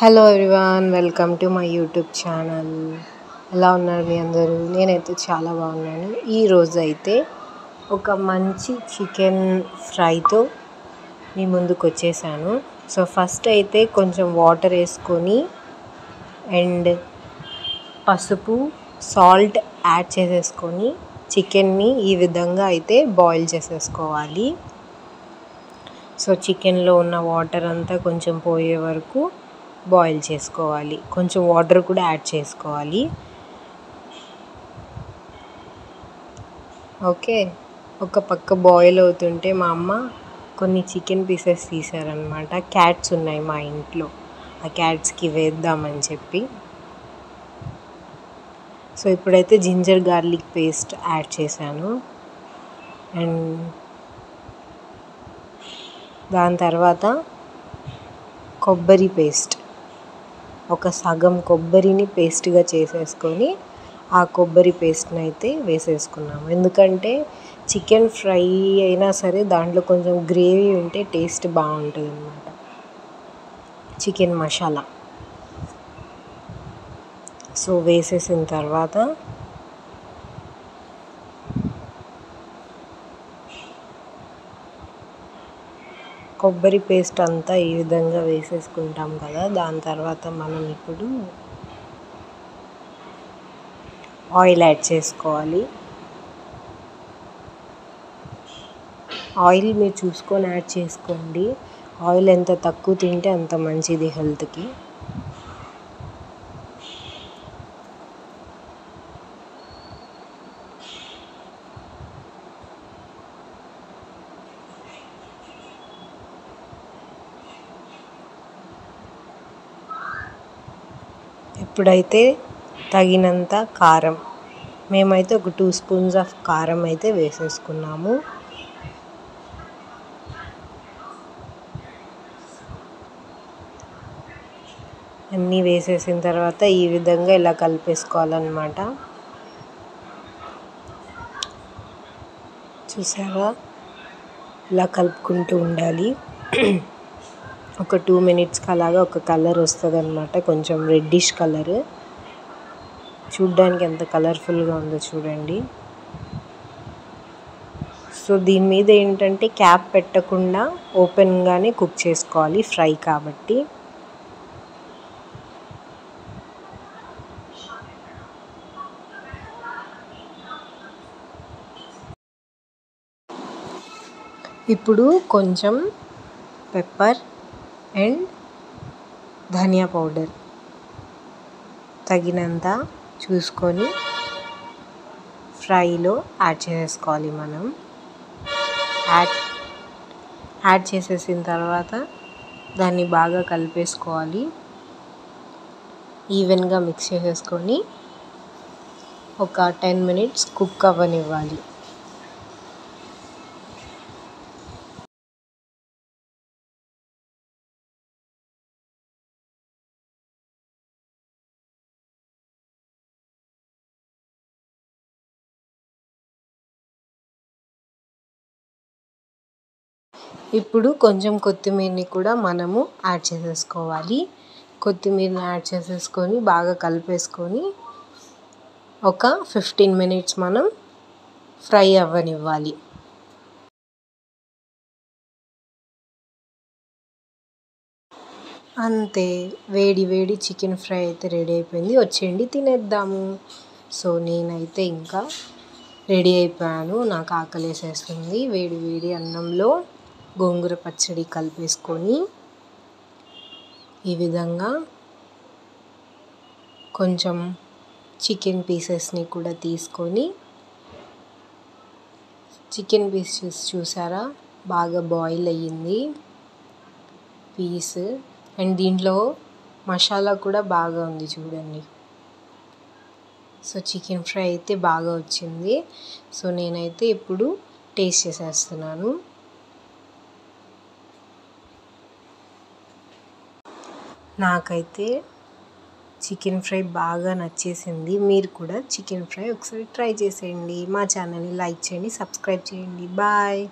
Hello everyone, welcome to my YouTube channel. ఎలా ఉన్నారు మీ అందరూ? నేనైతే చాలా బాగున్నాను. ఈరోజు అయితే ఒక మంచి చికెన్ ఫ్రైతో మీ ముందుకు వచ్చేసాను. సో ఫస్ట్ అయితే కొంచెం వాటర్ వేసుకొని అండ్ పసుపు, సాల్ట్ యాడ్ చేసేసుకొని చికెన్ని ఈ విధంగా అయితే బాయిల్ చేసేసుకోవాలి. సో చికెన్లో ఉన్న వాటర్ అంతా కొంచెం పోయే వరకు బాయిల్ చేసుకోవాలి. కొంచెం వాటర్ కూడా యాడ్ చేసుకోవాలి. ఓకే, ఒక పక్క బాయిల్ అవుతుంటే మా అమ్మ కొన్ని చికెన్ పీసెస్ తీసారనమాట. క్యాట్స్ ఉన్నాయి మా ఇంట్లో, ఆ క్యాట్స్కి వేద్దామని చెప్పి. సో ఇప్పుడైతే జింజర్ గార్లిక్ పేస్ట్ యాడ్ చేశాను. అండ్ దాని తర్వాత కొబ్బరి పేస్ట్, ఒక సగం కొబ్బరిని పేస్ట్గా చేసేసుకొని ఆ కొబ్బరి పేస్ట్ని అయితే వేసేసుకున్నాము. ఎందుకంటే చికెన్ ఫ్రై అయినా సరే దాంట్లో కొంచెం గ్రేవీ ఉంటే టేస్ట్ బాగుంటుంది అన్నమాట. చికెన్ మసాలా సో వేసేసిన తర్వాత కొబ్బరి పేస్ట్ అంతా ఈ విధంగా వేసేసుకుంటాం కదా. దాని తర్వాత మనం ఇప్పుడు ఆయిల్ యాడ్ చేసుకోవాలి. ఆయిల్ మీరు చూసుకొని యాడ్ చేసుకోండి. ఆయిల్ ఎంత తక్కువ తింటే అంత మంచిది హెల్త్కి. ఇప్పుడైతే తగినంత కారం, మేమైతే ఒక 2 స్పూన్స్ ఆఫ్ కారం అయితే వేసేసుకున్నాము. అన్నీ వేసేసిన తర్వాత ఈ విధంగా ఇలా కలిపేసుకోవాలన్నమాట. చూసారా, ఇలా కలుపుకుంటూ ఉండాలి. ఒక 2 మినిట్స్కి అలాగా ఒక కలర్ వస్తుంది అనమాట, కొంచెం రెడ్డిష్ కలర్. చూడ్డానికి ఎంత కలర్ఫుల్గా ఉందో చూడండి. సో దీని మీద ఏంటంటే క్యాప్ పెట్టకుండా ఓపెన్గానే కుక్ చేసుకోవాలి, ఫ్రై కాబట్టి. ఇప్పుడు కొంచెం పెప్పర్ అండ్ ధనియా పౌడర్ తగినంత చూసుకొని ఫ్రైలో యాడ్ చేసుకోవాలి. మనం యాడ్ చేసేసిన తర్వాత దాన్ని బాగా కలిపేసుకోవాలి. ఈవెన్గా మిక్స్ చేసేసుకొని ఒక 10 మినిట్స్ కుక్ అవ్వనివ్వాలి. ఇప్పుడు కొంచెం కొత్తిమీరని కూడా మనము యాడ్ చేసేసుకోవాలి. కొత్తిమీరని యాడ్ చేసేసుకొని బాగా కలిపేసుకొని ఒక 15 మినిట్స్ మనం ఫ్రై అవ్వనివ్వాలి. అంతే, వేడి వేడి చికెన్ ఫ్రై అయితే రెడీ అయిపోయింది. వచ్చేయండి తినేద్దాము. సో నేనైతే ఇంకా రెడీ అయిపోయాను, నాకు ఆకలేసేస్తుంది. వేడి వేడి అన్నంలో గోంగూర పచ్చడి కలిపేసుకొని ఈ విధంగా కొంచెం చికెన్ పీసెస్ని కూడా తీసుకొని, చికెన్ పీసెస్ చూసారా బాగా బాయిల్ అయ్యింది పీస్. అండ్ దీంట్లో మసాలా కూడా బాగా ఉంది చూడండి. సో చికెన్ ఫ్రై అయితే బాగా వచ్చింది. సో నేనైతే ఇప్పుడు టేస్ట్ చేసేస్తున్నాను. నాకైతే చికెన్ ఫ్రై బాగా నచ్చేసింది. మీరు కూడా చికెన్ ఫ్రై ఒకసారి ట్రై చేసేయండి. మా ఛానల్ని లైక్ చేయండి, సబ్స్క్రైబ్ చేయండి. బాయ్.